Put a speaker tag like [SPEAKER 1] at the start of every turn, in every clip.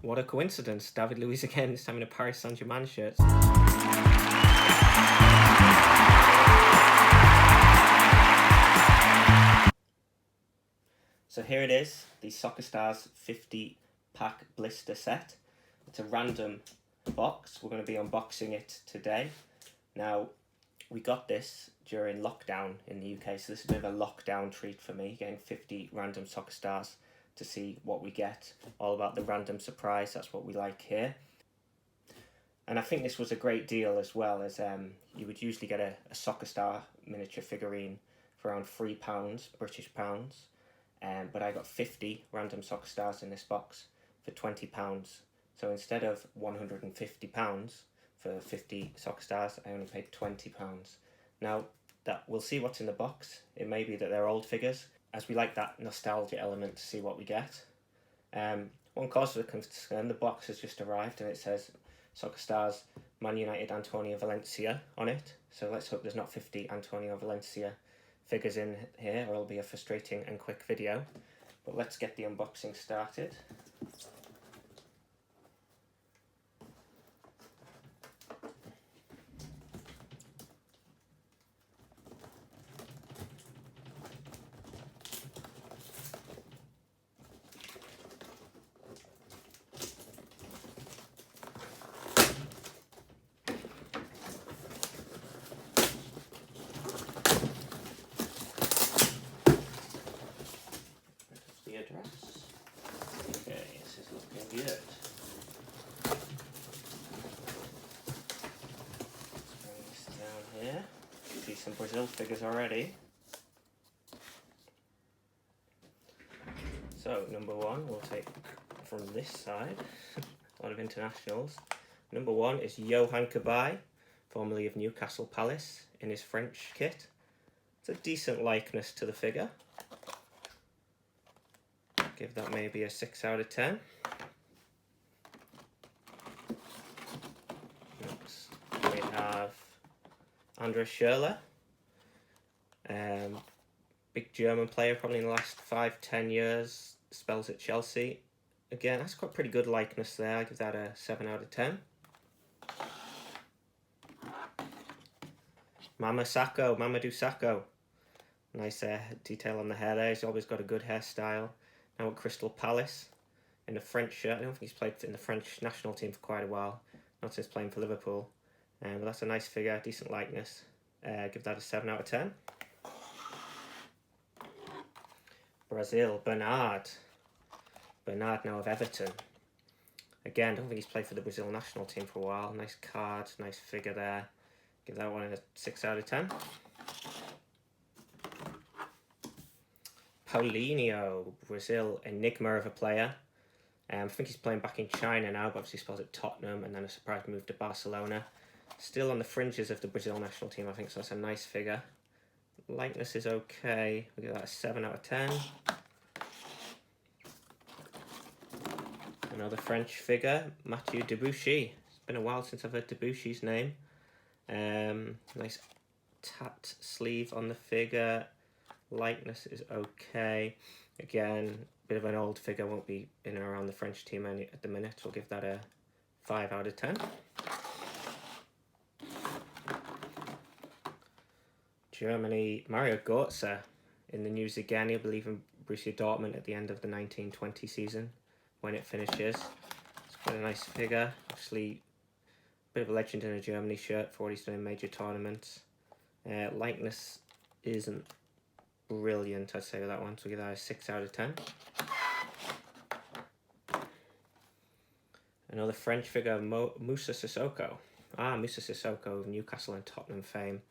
[SPEAKER 1] What a coincidence. David Luiz again, this time in a Paris Saint-Germain shirt. So here it is, the Soccerstarz 50-pack blister set. It's a random box. We're going to be unboxing it today. Now, we got this during lockdown in the UK, so this is a bit of a lockdown treat for me, getting 50 random Soccerstars to see what we get. All about the random surprise, that's what we like here. And I think this was a great deal as well, as you would usually get a Soccerstar miniature figurine for around £3, British pounds. But I got 50 random Soccerstars in this box for £20. So instead of £150 for 50 Soccerstars, I only paid £20. Now, we'll see what's in the box. It may be that they're old figures, as we like that nostalgia element to see what we get. One cause for concern, the box has just arrived and it says Soccerstars Man United Antonio Valencia on it. So let's hope there's not 50 Antonio Valencia figures in here, or it'll be a frustrating and quick video. But let's get the unboxing started. Address. Okay, this is looking good. Let's bring this down here. See some Brazil figures already. So, number one, we'll take from this side. A lot of internationals. Number one is Yohan Cabaye, formerly of Newcastle Palace, in his French kit. It's a decent likeness to the figure. Give that maybe a 6 out of 10. Next, we have André Schürrle, big German player, probably in the last 5-10 years, spells at Chelsea. Again, that's got pretty good likeness there. I give that a 7 out of 10. Mamadou Sakho. Nice detail on the hair there. He's always got a good hairstyle. Now at Crystal Palace in a French shirt. I don't think he's played in the French national team for quite a while, not since playing for Liverpool. But that's a nice figure, decent likeness. Give that a 7 out of 10. Brazil, Bernard now of Everton. Again, I don't think he's played for the Brazil national team for a while. Nice card, nice figure there. Give that one a 6 out of 10. Paulinho, Brazil, enigma of a player. I think he's playing back in China now, but obviously spells at Tottenham, and then a surprise move to Barcelona. Still on the fringes of the Brazil national team, I think, so that's a nice figure. Likeness is okay. We give that a 7 out of 10. Another French figure, Mathieu Debussy. It's been a while since I've heard Debussy's name. Nice tat sleeve on the figure. Likeness is okay. Again, bit of an old figure, won't be in and around the French team at the minute. We'll give that a 5 out of 10. Germany, Mario Götze in the news again. He'll be leaving Borussia Dortmund at the end of the 1920 season when it finishes. It's quite a nice figure. Obviously, a bit of a legend in a Germany shirt for what he's done in major tournaments. Likeness isn't brilliant, I'd say, with that one, so we'll give that a 6 out of 10. Another French figure, Moussa Sissoko. Moussa Sissoko of Newcastle and Tottenham fame.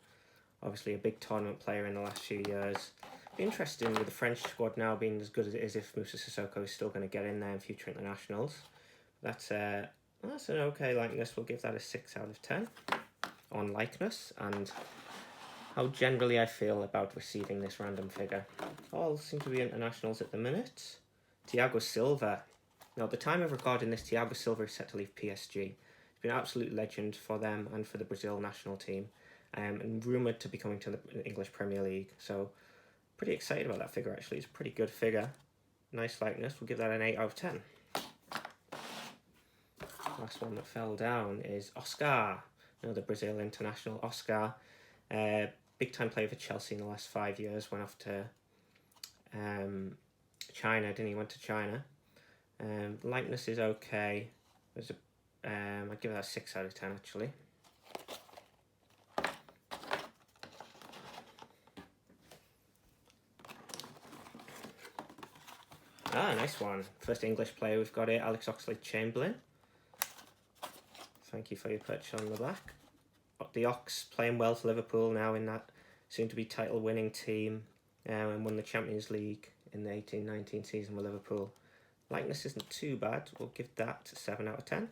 [SPEAKER 1] Obviously a big tournament player in the last few years. Be interesting with the French squad now being as good as it is if Moussa Sissoko is still going to get in there in future internationals. That's an okay likeness. We'll give that a 6 out of 10 on likeness and how generally I feel about receiving this random figure. All seem to be internationals at the minute. Thiago Silva. Now, at the time of recording this, Thiago Silva is set to leave PSG. He's been an absolute legend for them and for the Brazil national team, and rumoured to be coming to the English Premier League. So, pretty excited about that figure, actually. It's a pretty good figure. Nice likeness. We'll give that an 8 out of 10. last one that fell down is Oscar, another Brazil international. Oscar, big time player for Chelsea in the last 5 years. Went off to China, didn't he? Went to China. Likeness is okay. There's I'd give that a 6 out of 10 actually. Ah, nice one. First English player we've got here, Alex Oxlade-Chamberlain. Thank you for your purchase on the back. The Ox playing well for Liverpool now in that soon-to-be title-winning team, and won the Champions League in the 18-19 season with Liverpool. Likeness isn't too bad. We'll give that a 7 out of 10.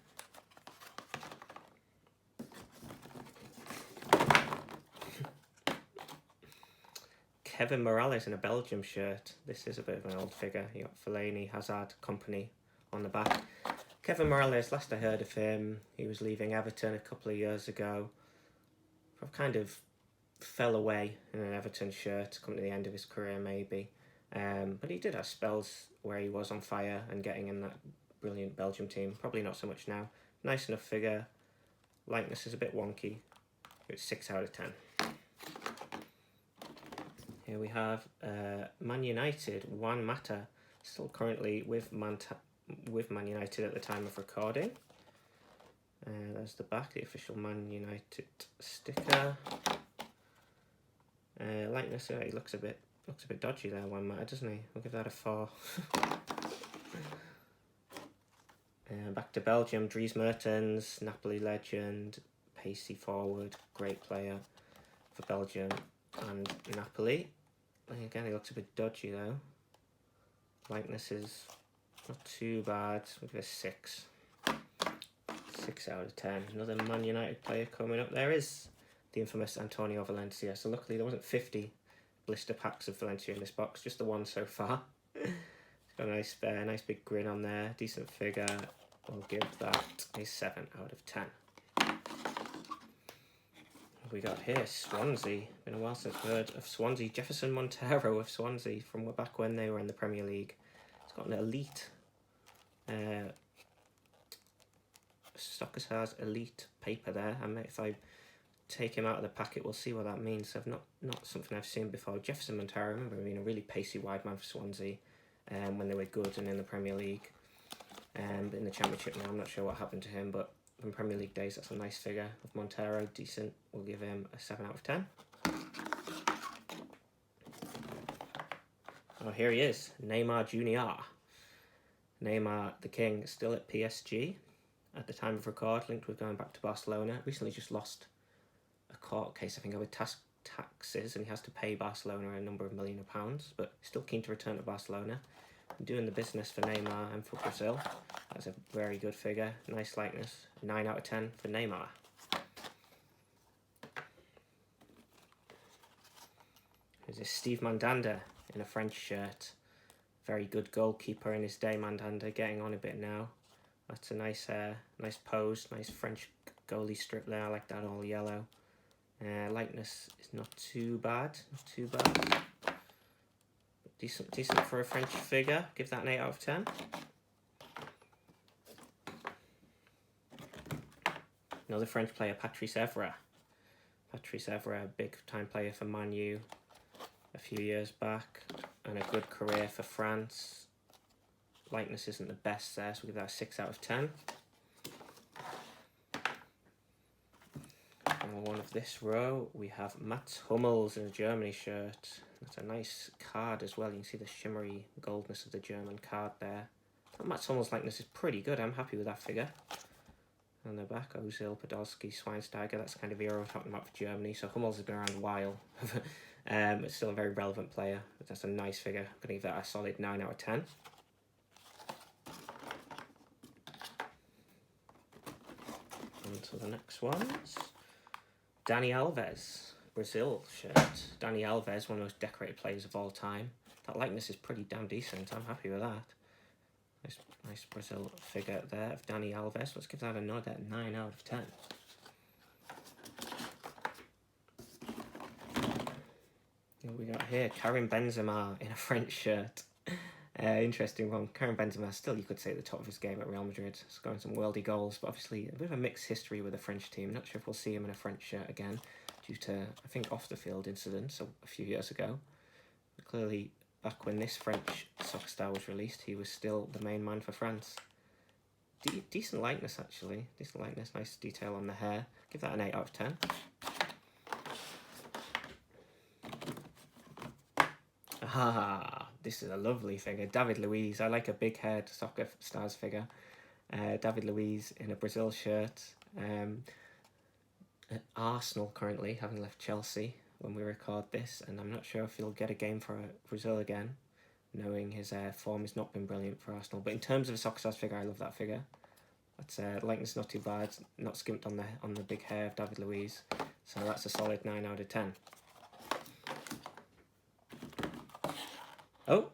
[SPEAKER 1] Kevin Morales in a Belgium shirt. This is a bit of an old figure. You got Fellaini, Hazard, company on the back. Kevin Morales, last I heard of him, he was leaving Everton a couple of years ago. I've kind of fell away in an Everton shirt, coming to the end of his career maybe. But he did have spells where he was on fire and getting in that brilliant Belgium team. Probably not so much now. Nice enough figure. Likeness is a bit wonky. It's 6 out of 10. Here we have Man United, Juan Mata, still currently with Man United at the time of recording. There's the back, the official Man United sticker. Likeness, he looks a bit dodgy there, Juan Mata, doesn't he? We'll give that a 4. Back to Belgium, Dries Mertens, Napoli legend, pacey forward, great player for Belgium and Napoli. Again, he looks a bit dodgy though. Likeness is not too bad. We'll give it a 6. 6 out of 10. Another Man United player coming up. There is the infamous Antonio Valencia. So luckily there wasn't 50 blister packs of Valencia in this box, just the one so far. It's got a nice big grin on there. Decent figure. We'll give that a 7 out of 10. We got here Swansea. Been a while since I've heard of Swansea. Jefferson Montero of Swansea from back when they were in the Premier League. It's got an elite Soccerstarz elite paper there. And if I take him out of the packet, we'll see what that means. So not something I've seen before. Jefferson Montero, I remember him being a really pacey wide man for Swansea when they were good and in the Premier League. But in the Championship now, I'm not sure what happened to him, but in Premier League days, that's a nice figure of Montero, decent. We'll give him a 7 out of 10. Oh, here he is, Neymar Jr. Neymar, the king, still at PSG at the time of record, linked with going back to Barcelona. Recently just lost a court case, I think, over taxes, and he has to pay Barcelona a number of £1 million, but still keen to return to Barcelona. Doing the business for Neymar and for Brazil. That's a very good figure. Nice likeness. 9 out of 10 for Neymar. There's this Steve Mandanda in a French shirt. Very good goalkeeper in his day, Mandanda, getting on a bit now. That's a nice pose, nice French goalie strip there. I like that all yellow. Likeness is not too bad, Decent for a French figure. Give that an 8 out of 10. Another French player, Patrice Evra. Patrice Evra, big time player for Man U a few years back, and a good career for France. Likeness isn't the best there, so we'll give that a 6 out of 10. And one of this row, we have Mats Hummels in a Germany shirt. That's a nice card as well. You can see the shimmery goldness of the German card there. But Mats Hummels' likeness is pretty good. I'm happy with that figure. On the back, Ozil, Podolski, Schweinsteiger. That's kind of era we're talking about for Germany. So Hummels has been around a while. It's still a very relevant player. But that's a nice figure. I'm going to give that a solid 9 out of 10. On to the next ones. Dani Alves. Brazil shirt. Dani Alves, one of the most decorated players of all time. That likeness is pretty damn decent. I'm happy with that. Nice Brazil figure there of Dani Alves. Let's give that another 9 out of 10. What we got here? Karim Benzema in a French shirt. Interesting one. Karim Benzema, still you could say at the top of his game at Real Madrid, scoring some worldy goals, but obviously a bit of a mixed history with the French team. Not sure if we'll see him in a French shirt again, due to, I think, off-the-field incidents a few years ago. But clearly, back when this French soccer star was released, he was still the main man for France. Decent likeness, actually. Decent likeness, nice detail on the hair. Give that an 8 out of 10. Ah, this is a lovely figure. David Luiz. I like a big-haired soccer stars figure. David Luiz in a Brazil shirt. At Arsenal currently, having left Chelsea when we record this, and I'm not sure if he'll get a game for Brazil again, knowing his form has not been brilliant for Arsenal. But in terms of a Soccerstarz figure, I love that figure. That's likeness not too bad, not skimped on the big hair of David Luiz. So that's a solid 9 out of 10. Oh,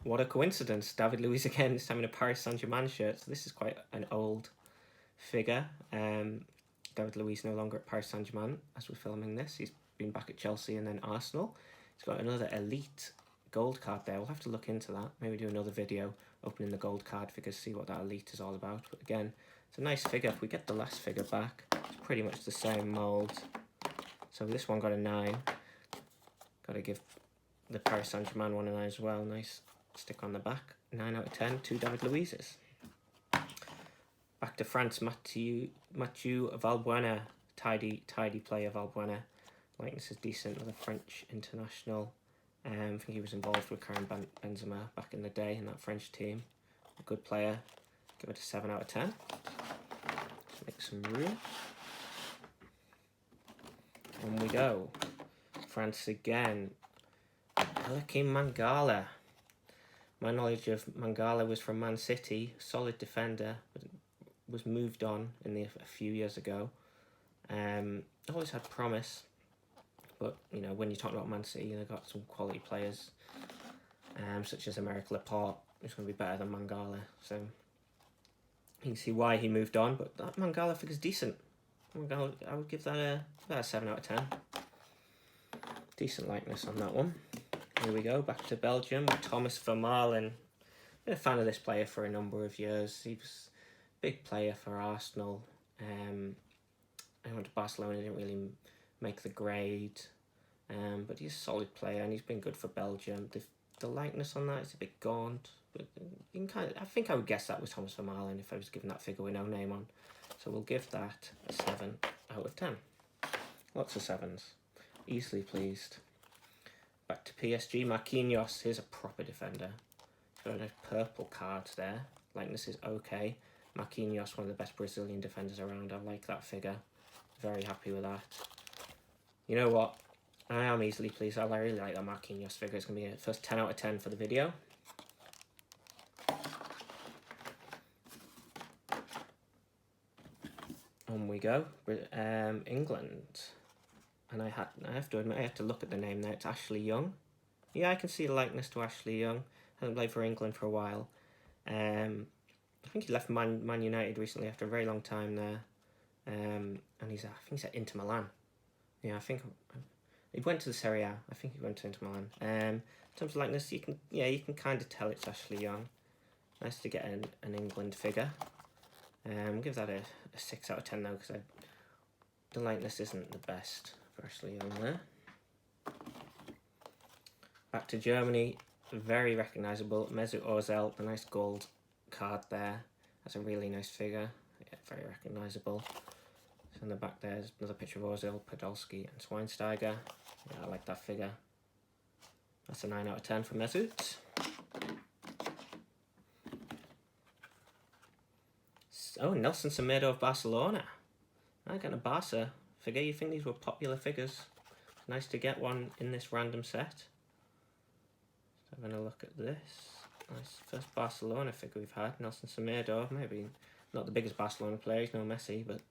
[SPEAKER 1] what a coincidence! David Luiz again, this time in a Paris Saint-Germain shirt. So this is quite an old figure. David Luiz no longer at Paris Saint-Germain as we're filming this. He's been back at Chelsea and then Arsenal. He's got another elite gold card there. We'll have to look into that. Maybe do another video opening the gold card figures, see what that elite is all about. But again, it's a nice figure. If we get the last figure back, it's pretty much the same mould. So this one got a 9. Got to give the Paris Saint-Germain one a 9 as well. Nice stick on the back. 9 out of 10, 2 David Luiz's. Back to France, Mathieu Valbuena. Tidy player, Valbuena. Likeness is decent with a French international. I think he was involved with Karim Benzema back in the day in that French team. A good player. Give it a 7 out of 10. Let's make some room. On we go. France again. Joaquim Mangala. My knowledge of Mangala was from Man City. Solid defender, but was moved on a few years ago. Always had promise. But, you know, when you're talking about Man City, they've got some quality players, such as Emery Chan, who's going to be better than Mangala. So, you can see why he moved on. But that Mangala figure's decent. Mangala, I would give that a 7 out of 10. Decent likeness on that one. Here we go, back to Belgium with Thomas Vermaelen. Been a fan of this player for a number of years. He was a big player for Arsenal. I went to Barcelona, didn't really make the grade, but he's a solid player and he's been good for Belgium. The likeness on that is a bit gaunt, but you can I think I would guess that was Thomas Vermaelen if I was given that figure with no name on. So we'll give that a 7 out of 10. Lots of 7s. Easily pleased. Back to PSG, Marquinhos. Here's a proper defender. He's got a purple card there. Likeness is okay. Marquinhos, one of the best Brazilian defenders around. I like that figure. Very happy with that. You know what? I am easily pleased. I really like that Marquinhos figure. It's going to be a first 10 out of 10 for the video. On we go. England. And I have to admit, I had to look at the name there. It's Ashley Young. Yeah, I can see a likeness to Ashley Young. Hasn't played for England for a while. I think he left Man United recently after a very long time there. And I think he's at Inter Milan. Yeah, I think he went to the Serie A. I think he went to Inter Milan. In terms of likeness, you can kind of tell it's Ashley Young. Nice to get an England figure. Give that a 6 out of 10 though, because the likeness isn't the best for Ashley Young there. Back to Germany, very recognisable. Mesut Ozil, the nice gold card there. That's a really nice figure. Yeah, very recognisable. So on the back there's another picture of Ozil, Podolski and Schweinsteiger. Yeah, I like that figure. That's a 9 out of 10 for Mesut. Oh, Nelson Semedo of Barcelona. I got a Barca figure. You think these were popular figures? Nice to get one in this random set. So having a look at this. Nice first Barcelona figure we've had. Nelson Semedo. Maybe not the biggest Barcelona player. He's no Messi, but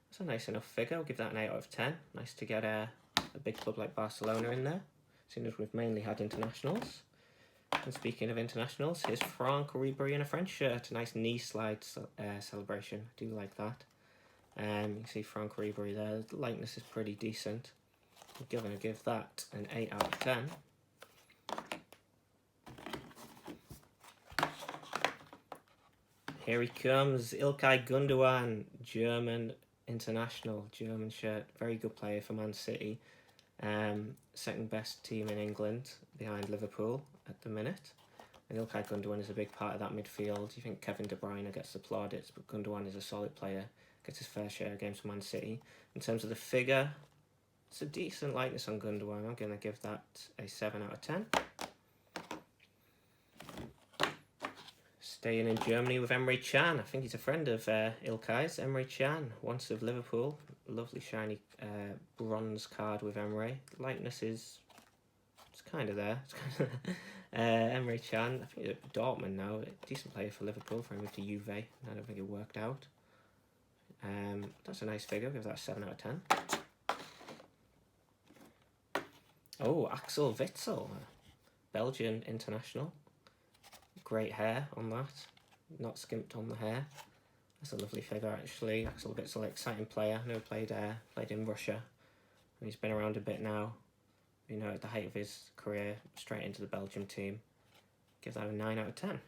[SPEAKER 1] it's a nice enough figure. I'll give that an 8 out of 10. Nice to get a big club like Barcelona in there, seeing as we've mainly had internationals. And speaking of internationals, here's Franck Ribéry in a French shirt. A nice knee slide celebration. I do like that. You can see Franck Ribéry there. The likeness is pretty decent. I'm going to give that an 8 out of 10. Here he comes, Ilkay Gundogan, German international, German shirt. Very good player for Man City. Second best team in England behind Liverpool at the minute. And Ilkay Gundogan is a big part of that midfield. You think Kevin De Bruyne gets the plaudits, but Gundogan is a solid player, gets his fair share of games for Man City. In terms of the figure, it's a decent likeness on Gundogan. I'm going to give that a 7 out of 10. Staying in Germany with Emery Chan. I think he's a friend of Ilkay's. Emery Chan, once of Liverpool. Lovely shiny bronze card with Emery. Likeness is... it's kind of there. Emery Chan, I think he's at Dortmund now. A decent player for Liverpool for him to Juve. I don't think it worked out. That's a nice figure. Give that a 7 out of 10. Oh, Axel Witsel. Belgian international. Great hair on that, not skimped on the hair. That's a lovely figure actually. Axel Witsel, exciting player. Never played in Russia. He's been around a bit now. You know, at the height of his career, straight into the Belgium team. Give that a 9 out of 10.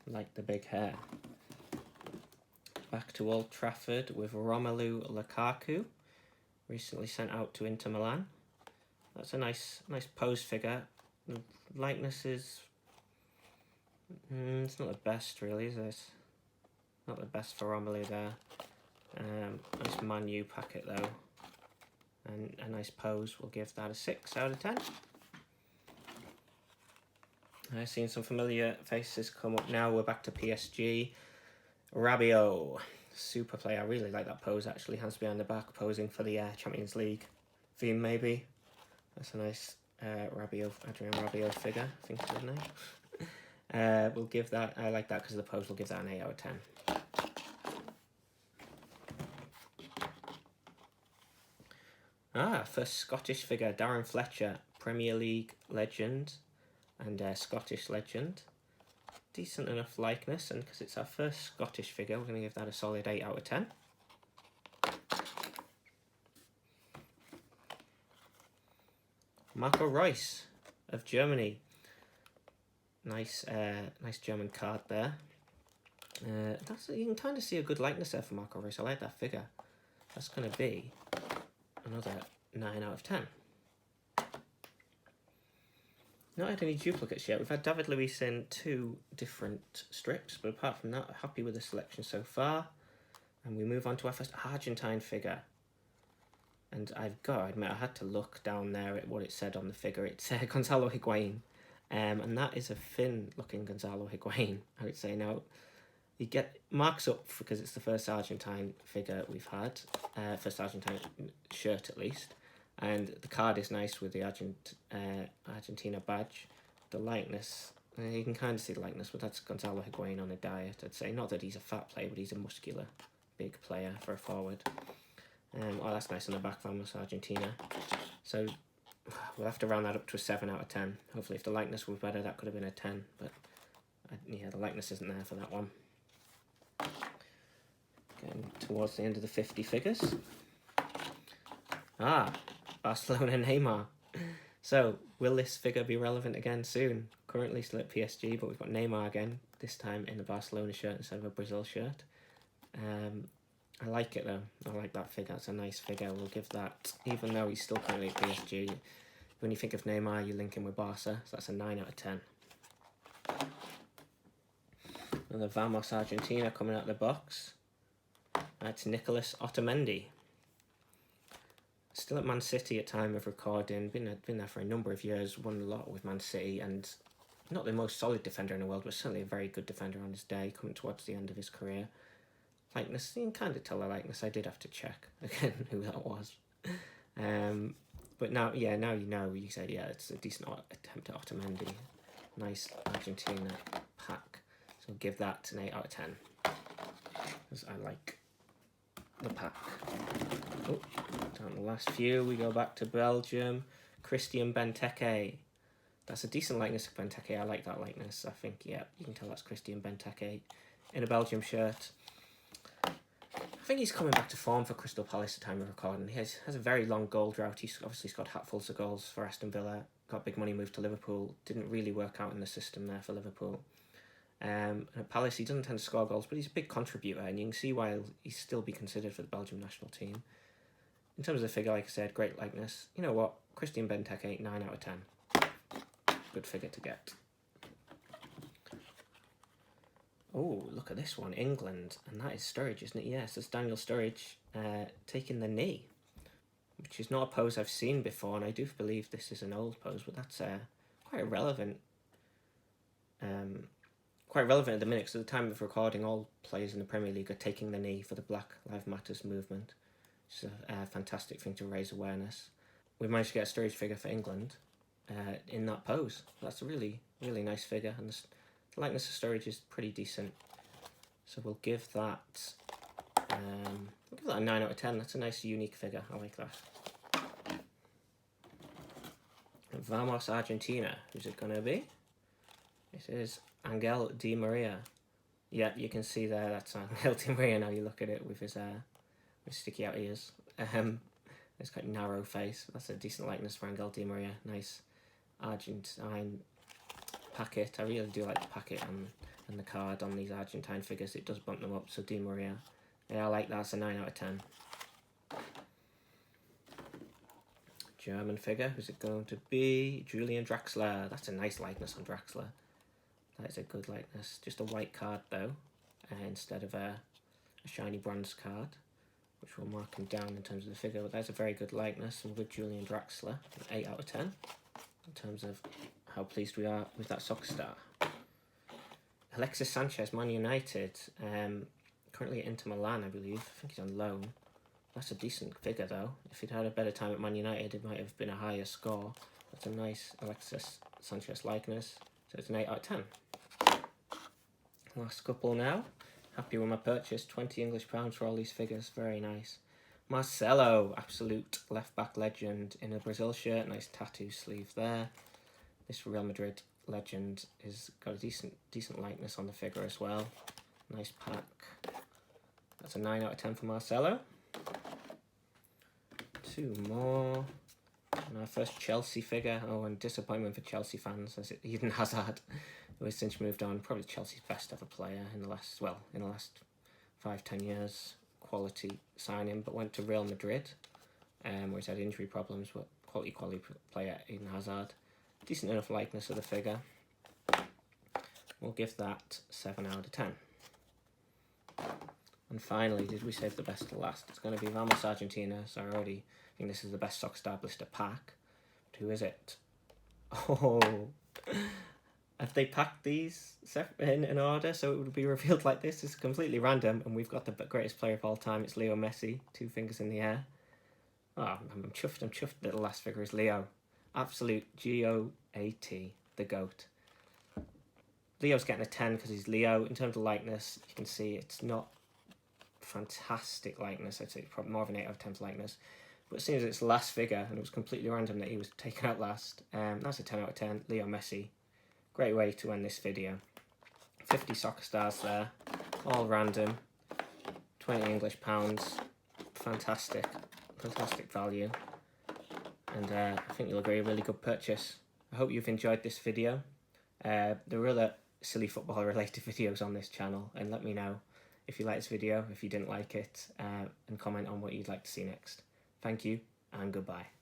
[SPEAKER 1] Like the big hair. Back to Old Trafford with Romelu Lukaku. Recently sent out to Inter Milan. That's a nice pose figure. The likeness is... it's not the best really, is it? Not the best for Romelu there. Nice Man U packet though. And a nice pose. We'll give that a 6 out of 10. I've seen some familiar faces come up now. We're back to PSG. Rabiot. Super player. I really like that pose actually. Hands behind the back, posing for the Champions League theme maybe. That's a nice Adrien Rabiot figure, I think is his name. We'll give that, I like that because of the pose, we'll give that an 8 out of 10. First Scottish figure, Darren Fletcher, Premier League legend and Scottish legend. Decent enough likeness, and because it's our first Scottish figure, we're going to give that a solid 8 out of 10. Marco Reus of Germany. Nice German card there. You can kind of see a good likeness there for Marco Reus. I like that figure. That's going to be another 9 out of 10. Not had any duplicates yet. We've had David Luiz in 2 different strips, but apart from that, happy with the selection so far. And we move on to our first Argentine figure. And I've got to admit, I had to look down there at what it said on the figure. It said Gonzalo Higuain. And that is a Finn-looking Gonzalo Higuain, I would say. Now, you get marks up because it's the first Argentine figure we've had. First Argentine shirt, at least. And the card is nice with the Argentina badge. The likeness, you can kind of see the likeness, but that's Gonzalo Higuain on a diet, I'd say. Not that he's a fat player, but he's a muscular, big player for a forward. Oh, that's nice on the back, Vamos Argentina. So we'll have to round that up to a 7 out of 10. Hopefully if the likeness was better, that could have been a 10. But yeah, the likeness isn't there for that one. Getting towards the end of the 50 figures. Barcelona Neymar. So, will this figure be relevant again soon? Currently still at PSG, but we've got Neymar again, this time in a Barcelona shirt instead of a Brazil shirt. I like it though. I like that figure. It's a nice figure. We'll give that, even though he's still currently at PSG, when you think of Neymar, you link him with Barca, so that's a 9 out of 10. Another Vamos Argentina coming out of the box. That's Nicolas Otamendi. Still at Man City at time of recording. Been there for a number of years. Won a lot with Man City, and not the most solid defender in the world, but certainly a very good defender on his day, coming towards the end of his career. Likeness, you can kind of tell the likeness. I did have to check again who that was. But now you know. You said, yeah, it's a decent attempt at Otamendi. Nice Argentina pack. So I'll give that an 8 out of 10. Because I like the pack. Oh, down the last few, we go back to Belgium. Christian Benteke. That's a decent likeness of Benteke. I like that likeness. I think, yeah, you can tell that's Christian Benteke in a Belgium shirt. I think he's coming back to form for Crystal Palace at the time of recording. He has a very long goal drought. He's obviously got hatfuls of goals for Aston Villa. Got big money moved to Liverpool. Didn't really work out in the system there for Liverpool. And at Palace, he doesn't tend to score goals, but he's a big contributor, and you can see why he'll still be considered for the Belgium national team. In terms of the figure, like I said, great likeness. You know what? Christian Benteke, 9 out of 10. Good figure to get. Oh, look at this one, England, and that is Sturridge, isn't it? Yes, it's Daniel Sturridge taking the knee, which is not a pose I've seen before, and I do believe this is an old pose, but that's quite relevant. Quite relevant at the minute, because at the time of recording, all players in the Premier League are taking the knee for the Black Lives Matters movement. It's a fantastic thing to raise awareness. We've managed to get a Sturridge figure for England in that pose. That's a really, really nice figure, and the likeness of Sturridge is pretty decent. So we'll give that a 9 out of 10. That's a nice, unique figure. I like that. Vamos Argentina. Who's it going to be? It is Angel Di Maria. Yeah, you can see there, that's Angel Di Maria now you look at it with his sticky out ears. It's quite narrow face. That's a decent likeness for Angel Di Maria. Nice Argentine packet. I really do like the packet and the card on these Argentine figures. It does bump them up, so Di Maria. Yeah, I like that. It's a 9 out of 10. German figure. Who's it going to be? Julian Draxler. That's a nice likeness on Draxler. That is a good likeness. Just a white card though, instead of a shiny bronze card, which will mark him down in terms of the figure. But that's a very good likeness, and with Julian Draxler, an 8 out of 10 in terms of how pleased we are with that Soccerstar. Alexis Sanchez, Man United, currently at Inter Milan, I believe. I think he's on loan. That's a decent figure though. If he'd had a better time at Man United, it might have been a higher score. That's a nice Alexis Sanchez likeness. So it's an 8 out of 10. Last couple now. Happy with my purchase. £20 English for all these figures. Very nice. Marcelo, absolute left-back legend in a Brazil shirt. Nice tattoo sleeve there. This Real Madrid legend has got a decent likeness on the figure as well. Nice pack. That's a 9 out of 10 for Marcelo. Two more. And our first Chelsea figure. Oh, and disappointment for Chelsea fans as Eden Hazard, who has since moved on. Probably Chelsea's best ever player in the last 5-10 years. Quality signing, but went to Real Madrid, where he's had injury problems. But quality player Eden Hazard. Decent enough likeness of the figure. We'll give that 7 out of 10. And finally, did we save the best to last? It's going to be Vamos Argentina. So I already think this is the best Soccerstar blister pack. But who is it? Oh, have they packed these in order so it would be revealed like this? It's completely random, and we've got the greatest player of all time. It's Leo Messi. 2 fingers in the air. Oh, I'm chuffed. I'm chuffed that the last figure is Leo. Absolute G-O-A-T, the GOAT. Leo's getting a 10 because he's Leo. In terms of likeness, you can see it's not fantastic likeness. I'd say it's probably more of an 8 out of 10 likeness. But as soon as it's the last figure, and it was completely random that he was taken out last, that's a 10 out of 10. Leo Messi. Great way to end this video. 50 Soccerstars there, all random. 20 English pounds. Fantastic value. And I think you'll agree, a really good purchase. I hope you've enjoyed this video. There are other silly football related videos on this channel, and let me know if you liked this video, if you didn't like it, and comment on what you'd like to see next. Thank you, and goodbye.